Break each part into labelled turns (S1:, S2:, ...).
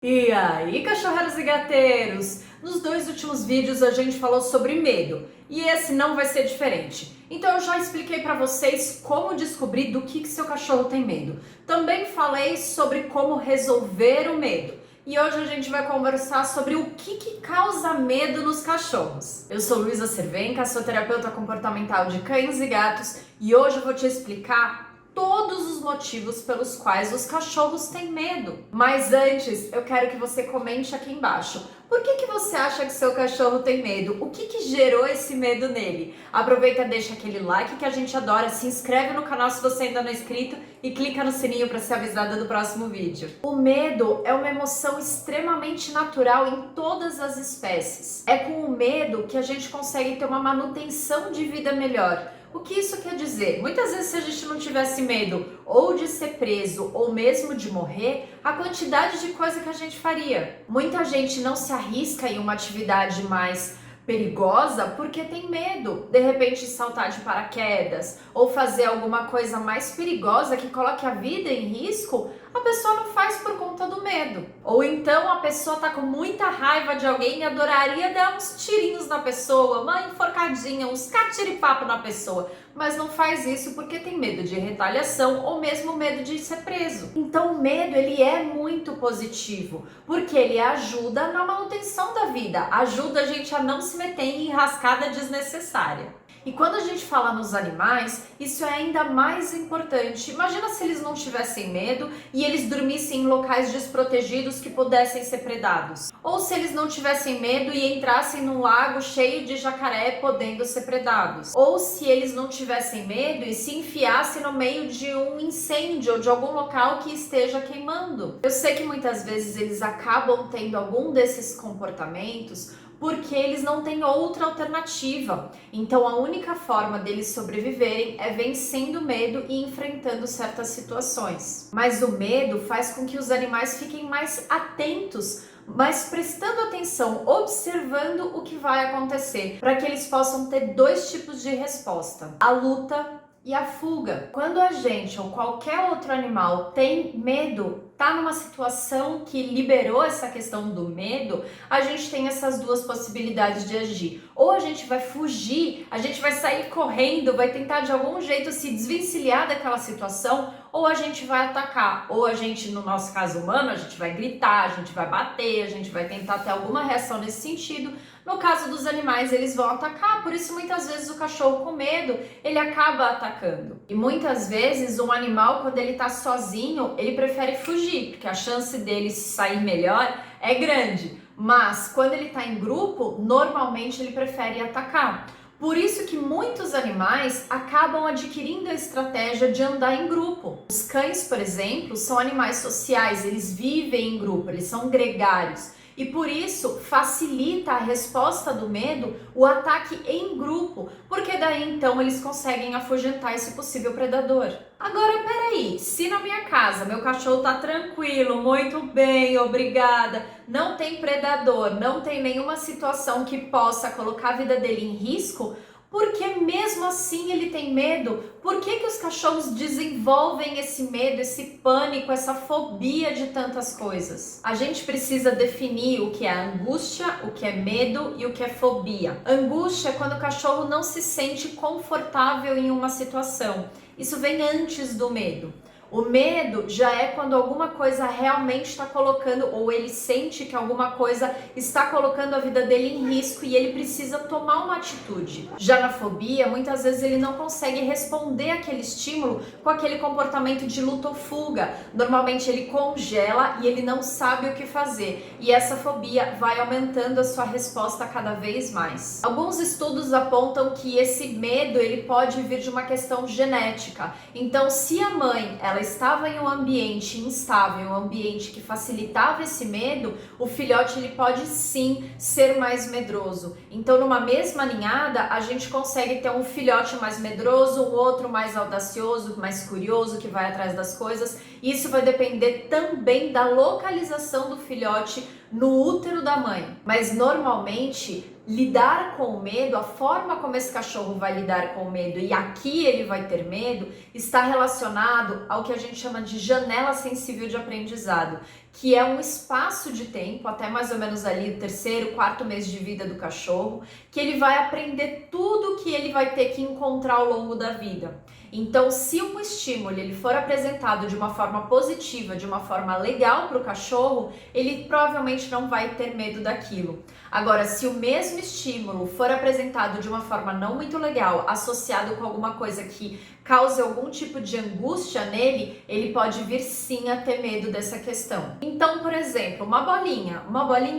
S1: E aí, cachorreiros e gateiros? Nos dois últimos vídeos a gente falou sobre medo e esse não vai ser diferente. Então eu já expliquei para vocês como descobrir do que seu cachorro tem medo. Também falei sobre como resolver o medo. E hoje a gente vai conversar sobre o que causa medo nos cachorros. Eu sou Luísa Cervenka, sou terapeuta comportamental de cães e gatos e hoje eu vou te explicar todos os motivos pelos quais os cachorros têm medo. Mas antes, eu quero que você comente aqui embaixo. Por que você acha que seu cachorro tem medo? O que gerou esse medo nele? Aproveita, deixa aquele like que a gente adora, se inscreve no canal se você ainda não é inscrito e clica no sininho para ser avisada do próximo vídeo. O medo é uma emoção extremamente natural em todas as espécies. É com o medo que a gente consegue ter uma manutenção de vida melhor. O que isso quer dizer? Muitas vezes, se a gente não tivesse medo ou de ser preso ou mesmo de morrer, a quantidade de coisa que a gente faria. Muita gente não se arrisca em uma atividade mais perigosa porque tem medo, de repente saltar de paraquedas ou fazer alguma coisa mais perigosa que coloque a vida em risco, a pessoa não faz por conta do medo. Ou então a pessoa tá com muita raiva de alguém e adoraria dar uns tirinhos na pessoa, uma enforcadinha, uns catiripapo na pessoa, mas não faz isso porque tem medo de retaliação ou mesmo medo de ser preso. Então o medo, ele é muito positivo, porque ele ajuda na manutenção da vida, ajuda a gente a não se meter em enrascada desnecessária. E quando a gente fala nos animais, isso é ainda mais importante. Imagina se eles não tivessem medo e eles dormissem em locais desprotegidos que pudessem ser predados. Ou se eles não tivessem medo e entrassem num lago cheio de jacaré podendo ser predados. Ou se eles não tivessem medo e se enfiassem no meio de um incêndio ou de algum local que esteja queimando. Eu sei que muitas vezes eles acabam tendo algum desses comportamentos porque eles não têm outra alternativa. Então a única forma deles sobreviverem é vencendo o medo e enfrentando certas situações. Mas o medo faz com que os animais fiquem mais atentos, mas prestando atenção, observando o que vai acontecer, para que eles possam ter dois tipos de resposta: a luta e a fuga. Quando a gente ou qualquer outro animal tem medo, tá numa situação que liberou essa questão do medo, a gente tem essas duas possibilidades de agir. Ou a gente vai fugir, a gente vai sair correndo, vai tentar de algum jeito se desvencilhar daquela situação, ou a gente vai atacar. Ou a gente, no nosso caso humano, a gente vai gritar, a gente vai bater, a gente vai tentar ter alguma reação nesse sentido. No caso dos animais, eles vão atacar, por isso muitas vezes o cachorro com medo, ele acaba atacando. E muitas vezes um animal, quando ele tá sozinho, ele prefere fugir, porque a chance dele sair melhor é grande. Mas quando ele tá em grupo, normalmente ele prefere atacar. Por isso que muitos animais acabam adquirindo a estratégia de andar em grupo. Os cães, por exemplo, são animais sociais, eles vivem em grupo, eles são gregários. E por isso facilita a resposta do medo o ataque em grupo, porque daí então eles conseguem afugentar esse possível predador. Agora peraí, se na minha casa meu cachorro tá tranquilo, muito bem, obrigada, não tem predador, não tem nenhuma situação que possa colocar a vida dele em risco, porque mesmo assim ele tem medo? Por que os cachorros desenvolvem esse medo, esse pânico, essa fobia de tantas coisas? A gente precisa definir o que é angústia, o que é medo e o que é fobia. Angústia é quando o cachorro não se sente confortável em uma situação. Isso vem antes do medo. O medo já é quando alguma coisa realmente está colocando, ou ele sente que alguma coisa está colocando a vida dele em risco e ele precisa tomar uma atitude. Já na fobia, muitas vezes ele não consegue responder àquele estímulo com aquele comportamento de luta ou fuga. Normalmente ele congela e ele não sabe o que fazer. E essa fobia vai aumentando a sua resposta cada vez mais. Alguns estudos apontam que esse medo ele pode vir de uma questão genética. Então, se a mãe ela estava em um ambiente instável, um ambiente que facilitava esse medo, o filhote ele pode sim ser mais medroso. Então, numa mesma ninhada, a gente consegue ter um filhote mais medroso, um outro mais audacioso, mais curioso, que vai atrás das coisas. Isso vai depender também da localização do filhote no útero da mãe. Mas normalmente lidar com o medo, a forma como esse cachorro vai lidar com o medo e aqui ele vai ter medo, está relacionado ao que a gente chama de janela sensível de aprendizado, que é um espaço de tempo, até mais ou menos ali o terceiro, quarto mês de vida do cachorro, que ele vai aprender tudo que ele vai ter que encontrar ao longo da vida. Então, se um estímulo ele for apresentado de uma forma positiva, de uma forma legal para o cachorro, ele provavelmente não vai ter medo daquilo. Agora, se o mesmo estímulo for apresentado de uma forma não muito legal, associado com alguma coisa que cause algum tipo de angústia nele, ele pode vir sim a ter medo dessa questão. Então, por exemplo, uma bolinha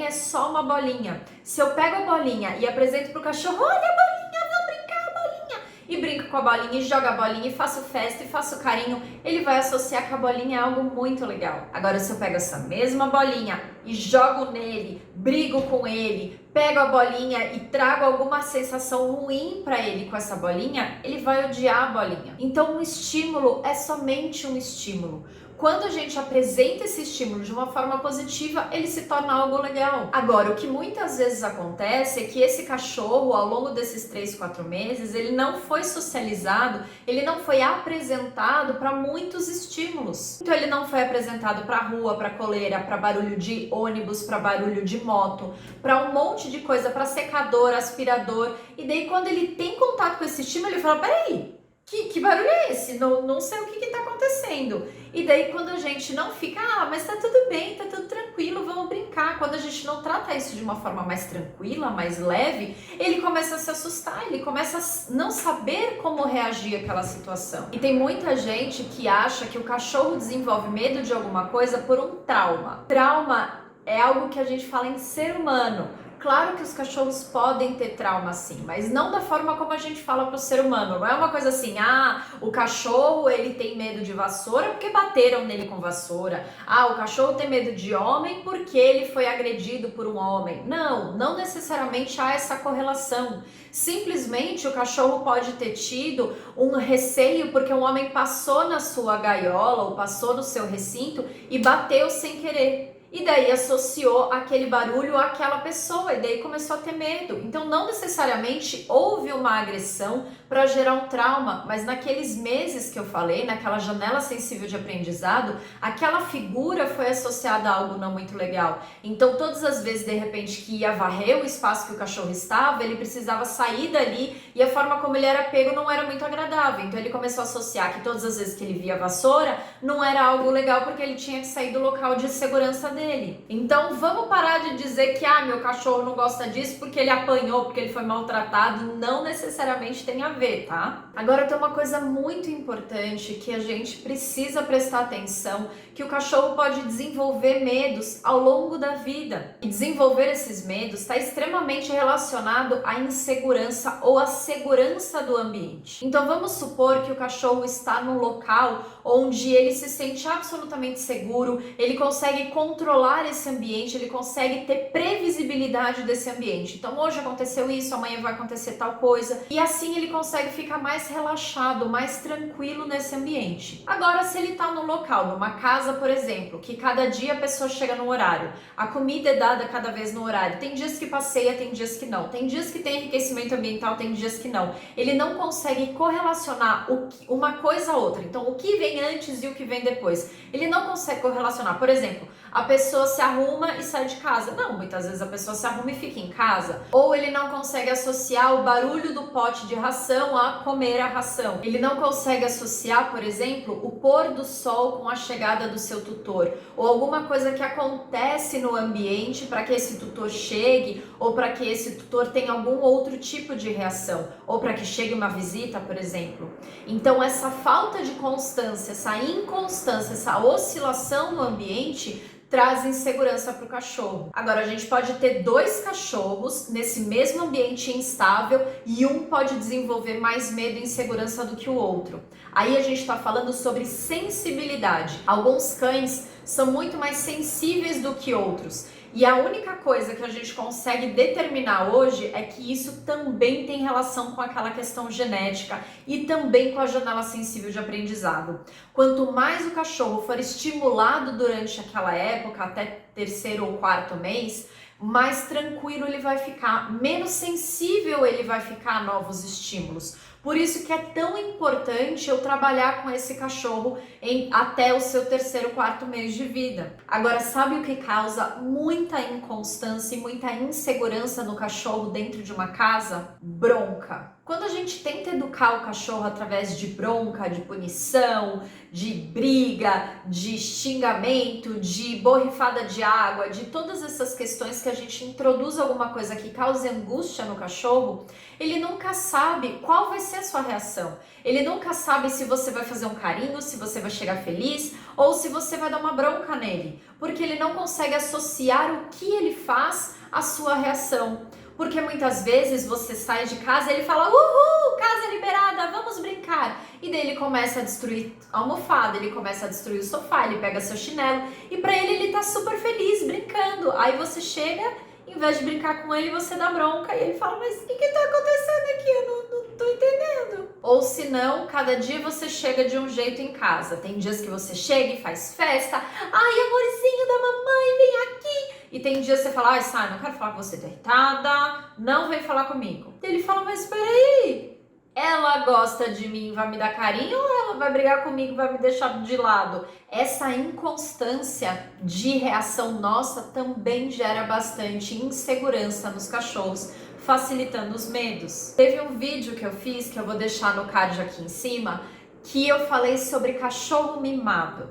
S1: é só uma bolinha. Se eu pego a bolinha e apresento para o cachorro, olha a bolinha, vou brincar a bolinha, e brinco com a bolinha e jogo a bolinha e faço festa e faço carinho, ele vai associar que a bolinha é algo muito legal. Agora, se eu pego essa mesma bolinha e jogo nele, brigo com ele, pego a bolinha e trago alguma sensação ruim para ele com essa bolinha, ele vai odiar a bolinha. Então, um estímulo é somente um estímulo. Quando a gente apresenta esse estímulo de uma forma positiva, ele se torna algo legal. Agora, o que muitas vezes acontece é que esse cachorro, ao longo desses 3, 4 meses, ele não foi socializado, ele não foi apresentado para muitos estímulos. Então, ele não foi apresentado para rua, para coleira, para barulho de ônibus, para barulho de moto, para um monte de coisa, para secador, aspirador. E daí, quando ele tem contato com esse estímulo, ele fala, peraí, que barulho é esse? Não sei o que está acontecendo. E daí quando a gente não fica, mas tá tudo bem, tá tudo tranquilo, vamos brincar. Quando a gente não trata isso de uma forma mais tranquila, mais leve, ele começa a se assustar, ele começa a não saber como reagir àquela situação. E tem muita gente que acha que o cachorro desenvolve medo de alguma coisa por um trauma. Trauma é algo que a gente fala em ser humano. Claro que os cachorros podem ter trauma sim, mas não da forma como a gente fala para o ser humano. Não é uma coisa assim, o cachorro ele tem medo de vassoura porque bateram nele com vassoura. O cachorro tem medo de homem porque ele foi agredido por um homem. Não necessariamente há essa correlação. Simplesmente o cachorro pode ter tido um receio porque um homem passou na sua gaiola ou passou no seu recinto e bateu sem querer. E daí associou aquele barulho àquela pessoa e daí começou a ter medo. Então não necessariamente houve uma agressão para gerar um trauma, mas naqueles meses que eu falei, naquela janela sensível de aprendizado, aquela figura foi associada a algo não muito legal. Então todas as vezes de repente que ia varrer o espaço que o cachorro estava, ele precisava sair dali e a forma como ele era pego não era muito agradável. Então ele começou a associar que todas as vezes que ele via a vassoura não era algo legal porque ele tinha que sair do local de segurança dele. Então vamos parar de dizer que meu cachorro não gosta disso porque ele apanhou, porque ele foi maltratado. Não necessariamente tem a ver, tá? Agora tem uma coisa muito importante que a gente precisa prestar atenção, que o cachorro pode desenvolver medos ao longo da vida. E desenvolver esses medos está extremamente relacionado à insegurança ou à segurança do ambiente. Então vamos supor que o cachorro está num local onde ele se sente absolutamente seguro, ele consegue controlar esse ambiente, ele consegue ter previsibilidade desse ambiente. Então hoje aconteceu isso, amanhã vai acontecer tal coisa, e assim ele consegue ficar mais relaxado, mais tranquilo nesse ambiente. Agora, se ele está num local, numa casa, por exemplo, que cada dia a pessoa chega no horário, a comida é dada cada vez no horário, tem dias que passeia, tem dias que não, tem dias que tem enriquecimento ambiental, tem dias que não. Ele não consegue correlacionar uma coisa a outra. Então, o que vem antes e o que vem depois. Ele não consegue correlacionar. Por exemplo, a pessoa se arruma e sai de casa. Não, muitas vezes a pessoa se arruma e fica em casa. Ou ele não consegue associar o barulho do pote de ração a comer a ração. Ele não consegue associar, por exemplo, o pôr do sol com a chegada do seu tutor. Ou alguma coisa que acontece no ambiente para que esse tutor chegue, ou para que esse tutor tenha algum outro tipo de reação. Ou para que chegue uma visita, por exemplo. Então, essa falta de constância, essa inconstância, essa oscilação no ambiente traz insegurança para o cachorro. Agora, a gente pode ter 2 cachorros nesse mesmo ambiente instável e um pode desenvolver mais medo e insegurança do que o outro. Aí a gente está falando sobre sensibilidade. Alguns cães são muito mais sensíveis do que outros. E a única coisa que a gente consegue determinar hoje é que isso também tem relação com aquela questão genética e também com a janela sensível de aprendizado. Quanto mais o cachorro for estimulado durante aquela época, até terceiro ou quarto mês, mais tranquilo ele vai ficar, menos sensível ele vai ficar a novos estímulos. Por isso que é tão importante eu trabalhar com esse cachorro até o seu 3º, 4º mês de vida. Agora, sabe o que causa muita inconstância e muita insegurança no cachorro dentro de uma casa? Bronca. Quando a gente tenta educar o cachorro através de bronca, de punição, de briga, de xingamento, de borrifada de água, de todas essas questões que a gente introduz alguma coisa que cause angústia no cachorro, ele nunca sabe qual vai ser a sua reação. Ele nunca sabe se você vai fazer um carinho, se você vai chegar feliz ou se você vai dar uma bronca nele, porque ele não consegue associar o que ele faz à sua reação. Porque muitas vezes você sai de casa e ele fala: uhul, casa liberada, vamos brincar. E daí ele começa a destruir a almofada, ele começa a destruir o sofá, ele pega seu chinelo e pra ele tá super feliz brincando. Aí você chega, em vez de brincar com ele, você dá bronca e ele fala: mas o que tá acontecendo aqui? Eu não tô entendendo. Ou se não, cada dia você chega de um jeito em casa. Tem dias que você chega e faz festa. Ai, amorzinho da mamãe, vem aqui. E tem dias que você fala: ai, sai, não quero falar com você, tá irritada, não vem falar comigo. E ele fala: mas peraí, ela gosta de mim, vai me dar carinho ou ela vai brigar comigo, vai me deixar de lado? Essa inconstância de reação nossa também gera bastante insegurança nos cachorros, facilitando os medos. Teve um vídeo que eu fiz, que eu vou deixar no card aqui em cima, que eu falei sobre cachorro mimado.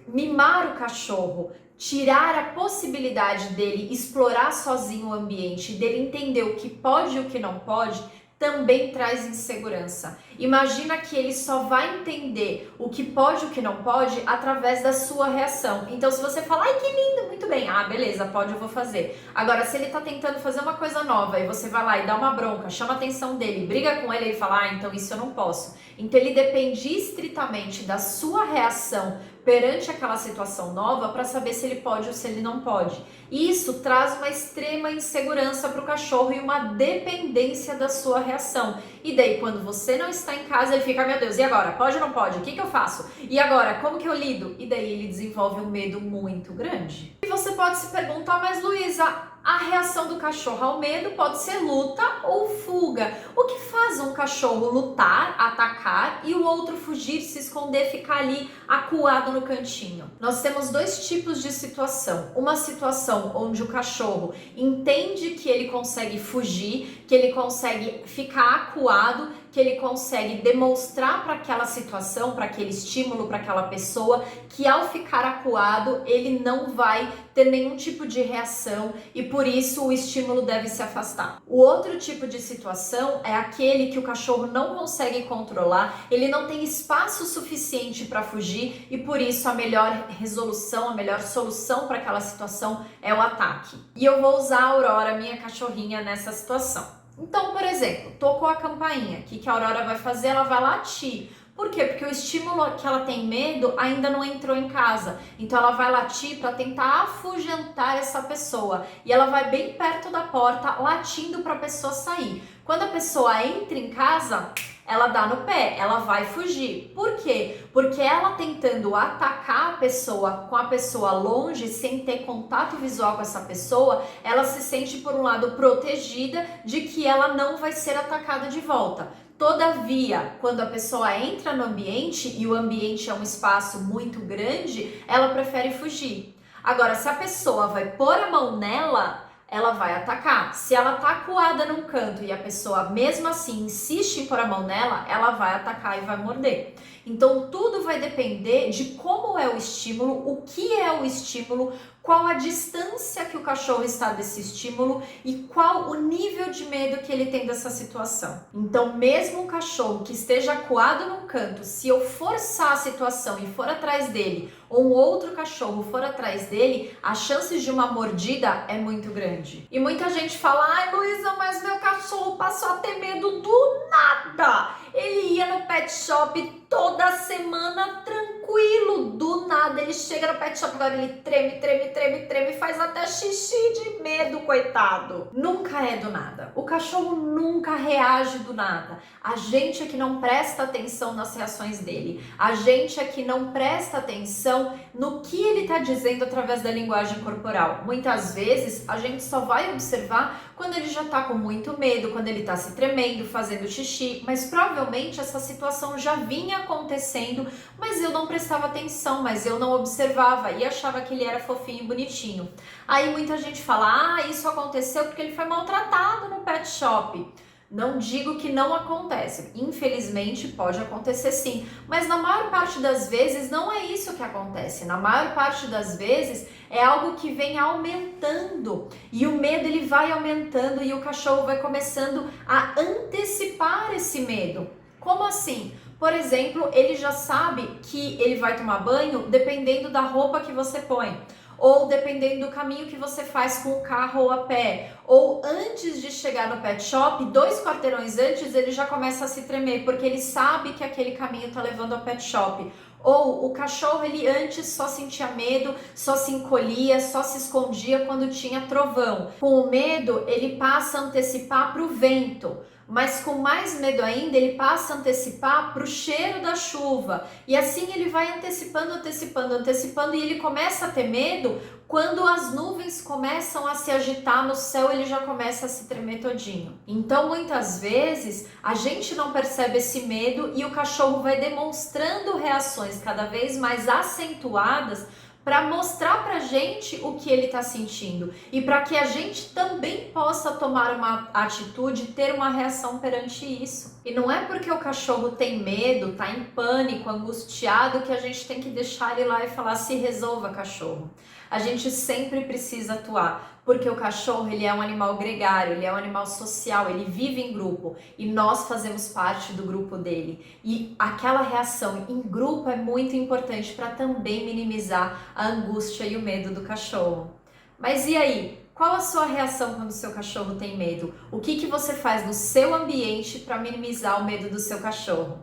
S1: Mimar o cachorro, tirar a possibilidade dele explorar sozinho o ambiente, dele entender o que pode e o que não pode, também traz insegurança. Imagina que ele só vai entender o que pode e o que não pode através da sua reação. Então, se você falar: ai, que lindo, muito bem, ah, beleza, pode, eu vou fazer. Agora, se ele tá tentando fazer uma coisa nova e você vai lá e dá uma bronca, chama a atenção dele, briga com ele e fala: ah, então isso eu não posso. Então, ele depende estritamente da sua reação perante aquela situação nova para saber se ele pode ou se ele não pode. E isso traz uma extrema insegurança para o cachorro e uma dependência da sua reação. E daí, quando você não está em casa, ele fica: meu Deus, e agora? Pode ou não pode? O que eu faço? E agora? Como que eu lido? E daí ele desenvolve um medo muito grande. E você pode se perguntar: mas Luísa, a reação do cachorro ao medo pode ser luta ou fuga. O que faz um cachorro lutar, atacar e o outro fugir, se esconder, ficar ali acuado no cantinho? Nós temos 2 tipos de situação. Uma situação onde o cachorro entende que ele consegue fugir, que ele consegue ficar acuado, que ele consegue demonstrar para aquela situação, para aquele estímulo, para aquela pessoa, que ao ficar acuado ele não vai ter nenhum tipo de reação e por isso o estímulo deve se afastar. O outro tipo de situação é aquele que o cachorro não consegue controlar, ele não tem espaço suficiente para fugir e por isso a melhor resolução, a melhor solução para aquela situação é o ataque. E eu vou usar a Aurora, minha cachorrinha, nessa situação. Então, por exemplo, tocou a campainha, o que a Aurora vai fazer? Ela vai latir. Por quê? Porque o estímulo que ela tem medo ainda não entrou em casa. Então ela vai latir para tentar afugentar essa pessoa. E ela vai bem perto da porta, latindo para a pessoa sair. Quando a pessoa entra em casa, ela dá no pé, ela vai fugir. Por quê? Porque ela tentando atacar a pessoa com a pessoa longe, sem ter contato visual com essa pessoa, ela se sente, por um lado, protegida de que ela não vai ser atacada de volta. Todavia, quando a pessoa entra no ambiente e o ambiente é um espaço muito grande, ela prefere fugir. Agora, se a pessoa vai pôr a mão nela, ela vai atacar. Se ela tá acuada num canto e a pessoa mesmo assim insiste em pôr a mão nela, ela vai atacar e vai morder. Então tudo vai depender de como é o estímulo, o que é o estímulo, qual a distância que o cachorro está desse estímulo e qual o nível de medo que ele tem dessa situação. Então, mesmo um cachorro que esteja acuado num canto, se eu forçar a situação e for atrás dele, ou um outro cachorro for atrás dele, a chance de uma mordida é muito grande. E muita gente fala: ai, Luísa, mas meu cachorro passou a ter medo do nada. Ele ia no pet shop toda semana tranquilo, do nada ele chega no pet shop, agora ele treme, faz até xixi de medo, coitado. Nunca é do nada. O cachorro nunca reage do nada. A gente é que não presta atenção nas reações dele. A gente é que não presta atenção no que ele está dizendo através da linguagem corporal. Muitas vezes a gente só vai observar quando ele já está com muito medo, quando ele está se tremendo, fazendo xixi, mas provavelmente essa situação já vinha acontecendo, mas eu não prestava atenção, mas eu não observava e achava que ele era fofinho e bonitinho. Aí muita gente fala, isso aconteceu porque ele foi maltratado no pet shop. Não digo que não acontece, infelizmente pode acontecer sim, mas na maior parte das vezes não é isso que acontece. Na maior parte das vezes é algo que vem aumentando e o medo ele vai aumentando e o cachorro vai começando a antecipar esse medo. Como assim? Por exemplo, ele já sabe que ele vai tomar banho dependendo da roupa que você põe, ou dependendo do caminho que você faz com o carro ou a pé, ou antes de chegar no pet shop, 2 quarteirões antes, ele já começa a se tremer, porque ele sabe que aquele caminho está levando ao pet shop. Ou o cachorro, ele antes só sentia medo, só se encolhia, só se escondia quando tinha trovão. Com o medo, ele passa a antecipar para o vento. Mas com mais medo ainda, ele passa a antecipar para o cheiro da chuva. E assim ele vai antecipando, antecipando, antecipando e ele começa a ter medo quando as nuvens começam a se agitar no céu, ele já começa a se tremer todinho. Então, muitas vezes, a gente não percebe esse medo e o cachorro vai demonstrando reações cada vez mais acentuadas para mostrar pra gente o que ele está sentindo e para que a gente também possa tomar uma atitude, ter uma reação perante isso. E não é porque o cachorro tem medo, tá em pânico, angustiado, que a gente tem que deixar ele lá e falar: se resolva, cachorro. A gente sempre precisa atuar, porque o cachorro ele é um animal gregário, ele é um animal social, ele vive em grupo e nós fazemos parte do grupo dele. E aquela reação em grupo é muito importante para também minimizar a angústia e o medo do cachorro. Mas e aí? Qual a sua reação quando o seu cachorro tem medo? O que você faz no seu ambiente para minimizar o medo do seu cachorro?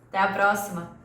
S1: Até a próxima!